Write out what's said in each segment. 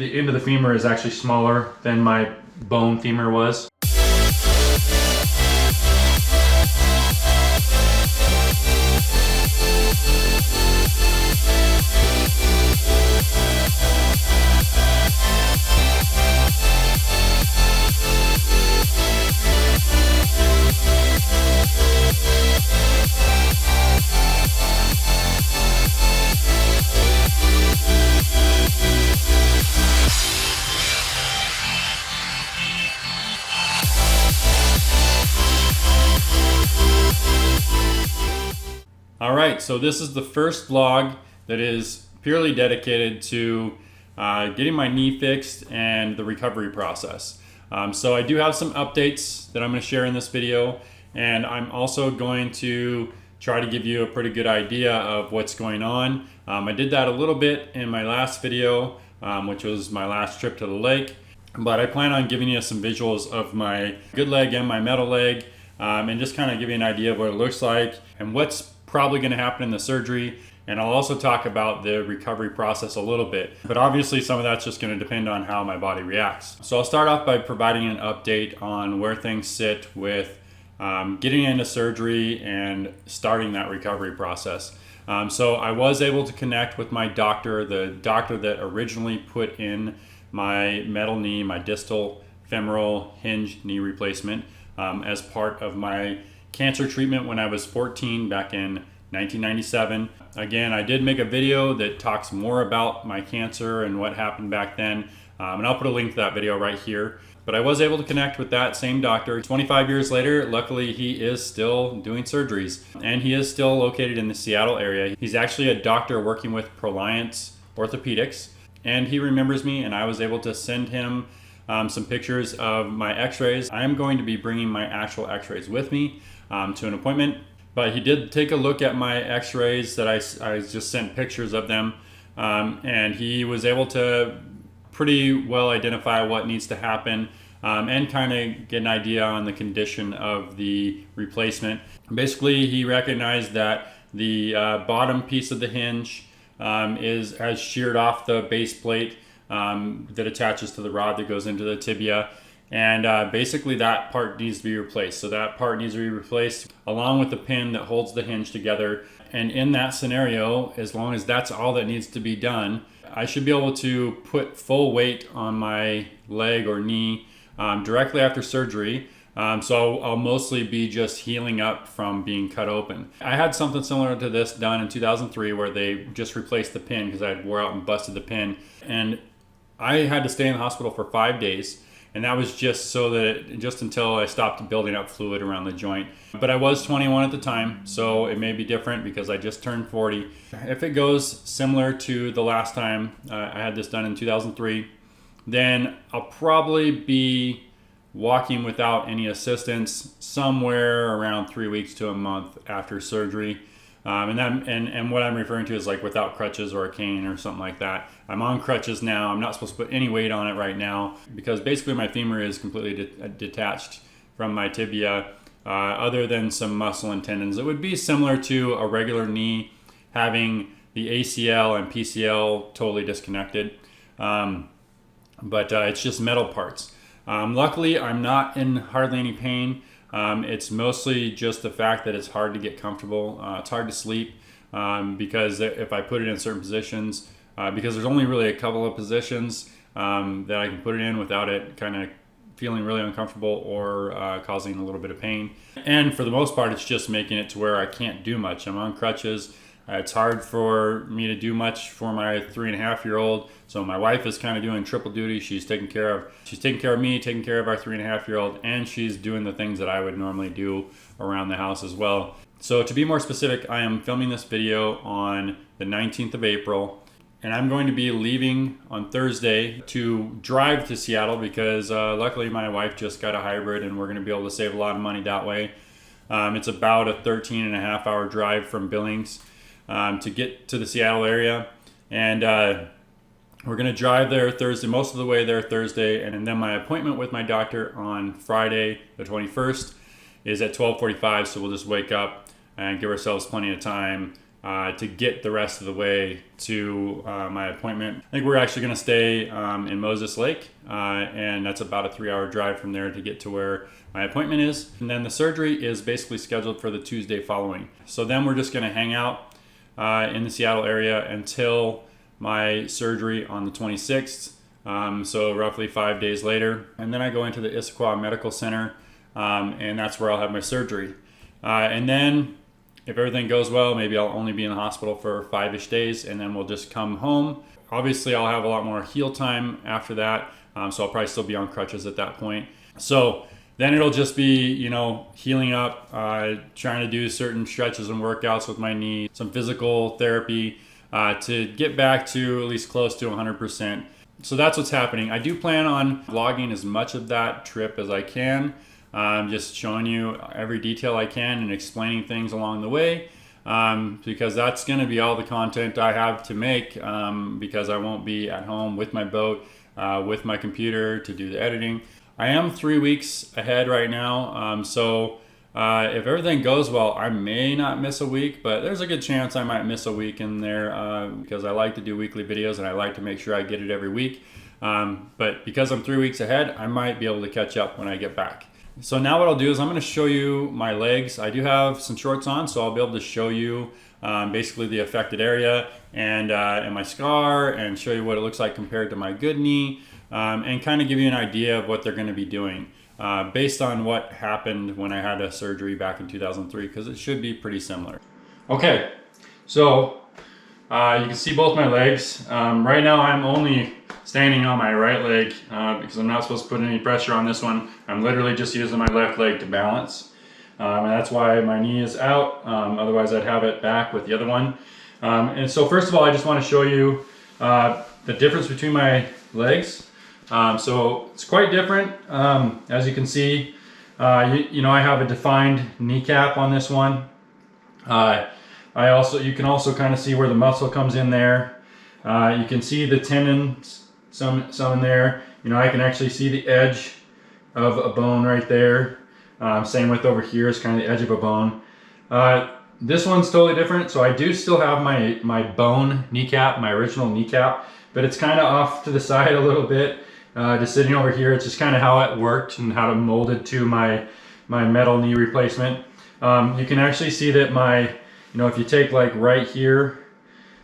the end of the femur is actually smaller than my bone femur was. Alright, so this is the first vlog that is purely dedicated to getting my knee fixed and the recovery process. So I do have some updates that I'm going to share in this video, and I'm also going to try to give you a pretty good idea of what's going on. I did that a little bit in my last video, which was my last trip to the lake, but I plan on giving you some visuals of my good leg and my metal leg, and just kind of give you an idea of what it looks like and what's probably going to happen in the surgery. And I'll also talk about the recovery process a little bit, but obviously some of that's just going to depend on how my body reacts. So I'll start off by providing an update on where things sit with getting into surgery and starting that recovery process. So I was able to connect with my doctor, the doctor that originally put in my metal knee, my distal femoral hinge knee replacement, as part of my cancer treatment when I was 14 back in 1997. Again, I did make a video that talks more about my cancer and what happened back then, and I'll put a link to that video right here. But I was able to connect with that same doctor 25 years later. Luckily, he is still doing surgeries, and he is still located in the Seattle area. He's actually a doctor working with Proliance Orthopedics, and he remembers me, and I was able to send him some pictures of my x-rays. I am going to be bringing my actual x-rays with me to an appointment, but he did take a look at my x-rays that I just sent pictures of them, and he was able to pretty well identify what needs to happen, and kind of get an idea on the condition of the replacement. Basically, he recognized that the bottom piece of the hinge has sheared off the base plate that attaches to the rod that goes into the tibia, and basically that part needs to be replaced. So that part needs to be replaced along with the pin that holds the hinge together. And in that scenario, as long as that's all that needs to be done, I should be able to put full weight on my leg or knee directly after surgery. So I'll mostly be just healing up from being cut open. I had something similar to this done in 2003 where they just replaced the pin because I had wore out and busted the pin. And I had to stay in the hospital for 5 days. And that was just so that just until I stopped building up fluid around the joint. But I was 21 at the time, so it may be different because I just turned 40. If it goes similar to the last time I had this done in 2003, then I'll probably be walking without any assistance somewhere around 3 weeks to a month after surgery. And what I'm referring to is like without crutches or a cane or something like that. I'm on crutches now. I'm not supposed to put any weight on it right now because basically my femur is completely detached from my tibia, other than some muscle and tendons. It would be similar to a regular knee having the ACL and PCL totally disconnected, but it's just metal parts. Luckily, I'm not in hardly any pain. It's mostly just the fact that it's hard to get comfortable. It's hard to sleep because if I put it in certain positions, because there's only really a couple of positions that I can put it in without it kind of feeling really uncomfortable or causing a little bit of pain. And for the most part, it's just making it to where I can't do much. I'm on crutches. It's hard for me to do much for my 3.5-year-old. So my wife is kind of doing triple duty. She's taking care of me, taking care of our 3.5-year-old, and she's doing the things that I would normally do around the house as well. So to be more specific, I am filming this video on the 19th of April, and I'm going to be leaving on Thursday to drive to Seattle because luckily my wife just got a hybrid and we're going to be able to save a lot of money that way. It's about a 13.5-hour drive from Billings to get to the Seattle area, and we're going to drive there Thursday, most of the way there Thursday, and then my appointment with my doctor on Friday the 21st is at 12:45, so we'll just wake up and give ourselves plenty of time to get the rest of the way to my appointment. I think we're actually going to stay in Moses Lake, and that's about a 3-hour drive from there to get to where my appointment is. And then the surgery is basically scheduled for the Tuesday following. So then we're just going to hang out in the Seattle area until my surgery on the 26th. So roughly 5 days later. And then I go into the Issaquah Medical Center, and that's where I'll have my surgery. And then if everything goes well, maybe I'll only be in the hospital for 5-ish days, and then we'll just come home. Obviously, I'll have a lot more heal time after that, so I'll probably still be on crutches at that point. So then it'll just be, healing up, trying to do certain stretches and workouts with my knee, some physical therapy to get back to at least close to 100%. So that's what's happening. I do plan on vlogging as much of that trip as I can. Just showing you every detail I can and explaining things along the way, because that's going to be all the content I have to make, because I won't be at home with my boat, with my computer to do the editing. I am 3 weeks ahead right now, so if everything goes well, I may not miss a week, but there's a good chance I might miss a week in there, because I like to do weekly videos and I like to make sure I get it every week. But because I'm 3 weeks ahead, I might be able to catch up when I get back. So now what I'll do is I'm going to show you my legs. I do have some shorts on, so I'll be able to show you basically the affected area and my scar, and show you what it looks like compared to my good knee, and kind of give you an idea of what they're going to be doing based on what happened when I had a surgery back in 2003, because it should be pretty similar. Okay, so you can see both my legs. Right now I'm only standing on my right leg because I'm not supposed to put any pressure on this one. I'm literally just using my left leg to balance, and that's why my knee is out. Otherwise I'd have it back with the other one. And so first of all, I just want to show you the difference between my legs. So it's quite different. As you can see, I have a defined kneecap on this one. You can also kind of see where the muscle comes in there. You can see the tendons, some in there. I can actually see the edge of a bone right there. Same with over here is kind of the edge of a bone. This one's totally different. So I do still have my bone kneecap, my original kneecap, but it's kind of off to the side a little bit. Just sitting over here. It's just kind of how it worked and how to mold it to my metal knee replacement. You can actually see that if you take like right here,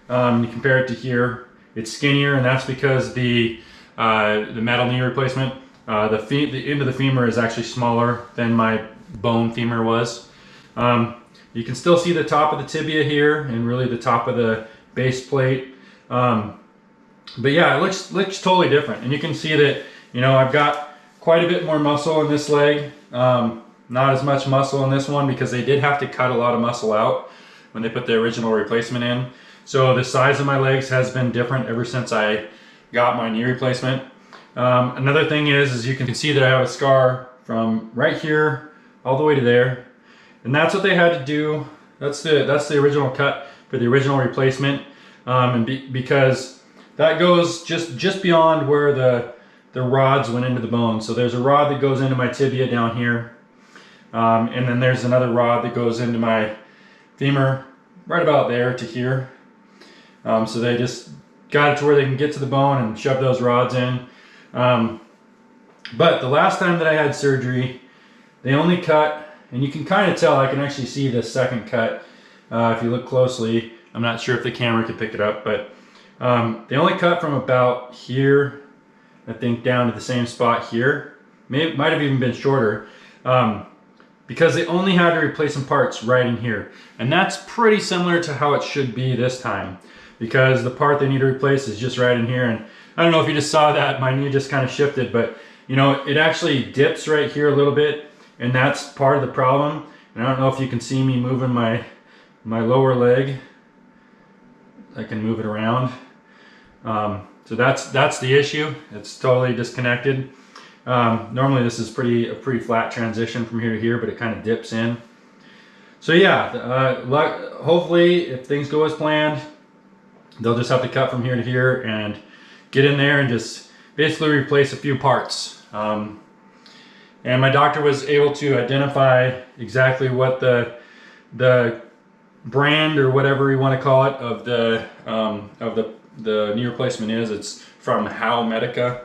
you compare it to here, it's skinnier, and that's because the metal knee replacement, the end of the femur is actually smaller than my bone femur was. You can still see the top of the tibia here and really the top of the base plate. But yeah, it looks totally different, and you can see that I've got quite a bit more muscle in this leg. Not as much muscle in this one because they did have to cut a lot of muscle out when they put the original replacement in. So the size of my legs has been different ever since I got my knee replacement. Another thing is you can see that I have a scar from right here all the way to there, and that's what they had to do. That's the original cut for the original replacement, because that goes just beyond where the rods went into the bone. So there's a rod that goes into my tibia down here, and then there's another rod that goes into my femur right about there to here. So they just got it to where they can get to the bone and shove those rods in. But the last time that I had surgery, they only cut, and you can kind of tell, I can actually see the second cut if you look closely. I'm not sure if the camera can pick it up, but they only cut from about here, I think, down to the same spot here. Might have even been shorter, because they only had to replace some parts right in here. And that's pretty similar to how it should be this time, because the part they need to replace is just right in here. And I don't know if you just saw that, my knee just kind of shifted, but it actually dips right here a little bit, and that's part of the problem. And I don't know if you can see me moving my lower leg. I can move it around. So that's the issue. It's totally disconnected. Normally this is a pretty flat transition from here to here, but it kind of dips in. So yeah, hopefully if things go as planned, they'll just have to cut from here to here and get in there and just basically replace a few parts. And my doctor was able to identify exactly what the brand or whatever you want to call it of the knee replacement is. It's from How Medica.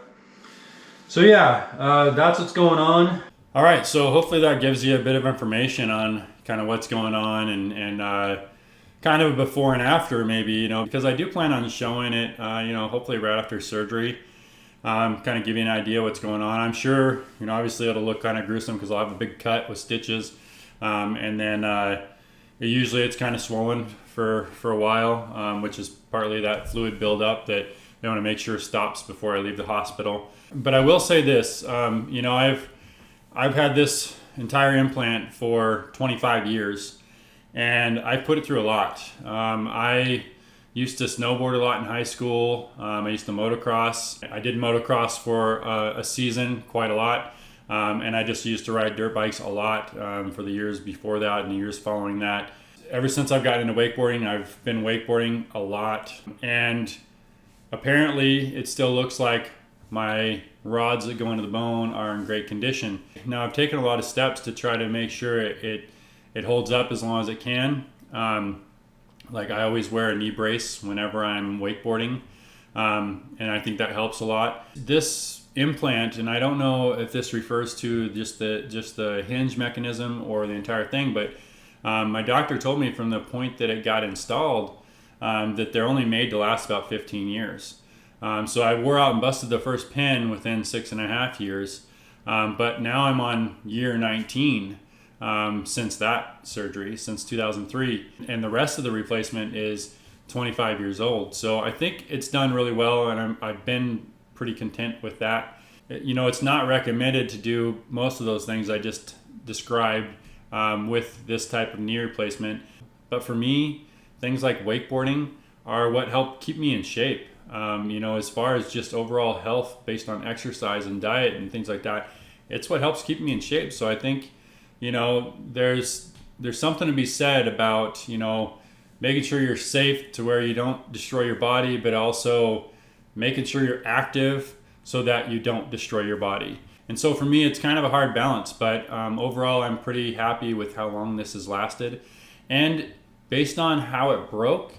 So yeah, that's what's going on. All right, so hopefully that gives you a bit of information on kind of what's going on and kind of a before and after maybe, you know, because I do plan on showing it, you know, hopefully right after surgery. Kind of give you an idea what's going on. I'm sure, you know, obviously it'll look kind of gruesome because I'll have a big cut with stitches. And then usually it's kind of swollen for a while, which is partly that fluid buildup that they want to make sure stops before I leave the hospital. But I will say this, you know, I've had this entire implant for 25 years and I've put it through a lot. I used to snowboard a lot in high school. I used to motocross. I did motocross for a season, quite a lot. And I just used to ride dirt bikes a lot for the years before that and the years following that. Ever since I've gotten into wakeboarding, I've been wakeboarding a lot. And apparently it still looks like my rods that go into the bone are in great condition. Now I've taken a lot of steps to try to make sure it holds up as long as it can. Like I always wear a knee brace whenever I'm wakeboarding, and I think that helps a lot. This implant, and I don't know if this refers to just the hinge mechanism or the entire thing, but my doctor told me from the point that it got installed that they're only made to last about 15 years. So I wore out and busted the first pin within 6.5 years, but now I'm on year 19 since that surgery, since 2003, and the rest of the replacement is 25 years old. So I think it's done really well, and I've been pretty content with that. You know, it's not recommended to do most of those things I just described with this type of knee replacement, but for me, things like wakeboarding are what help keep me in shape. You know, as far as just overall health based on exercise and diet and things like that, it's what helps keep me in shape. So I think, you know, there's something to be said about, you know, making sure you're safe to where you don't destroy your body, but also making sure you're active so that you don't destroy your body. And so for me, it's kind of a hard balance, but overall, I'm pretty happy with how long this has lasted. And based on how it broke,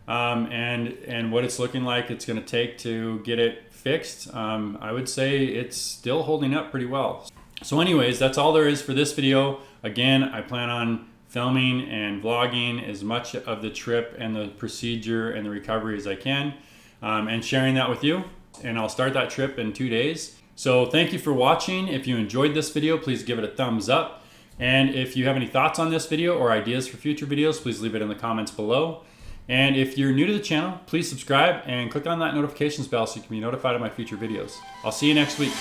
and what it's looking like it's going to take to get it fixed, I would say it's still holding up pretty well. So anyways, that's all there is for this video. Again, I plan on filming and vlogging as much of the trip and the procedure and the recovery as I can, and sharing that with you. And I'll start that trip in 2 days. So thank you for watching. If you enjoyed this video, please give it a thumbs up. And if you have any thoughts on this video or ideas for future videos, please leave it in the comments below. And if you're new to the channel, please subscribe and click on that notifications bell so you can be notified of my future videos. I'll see you next week.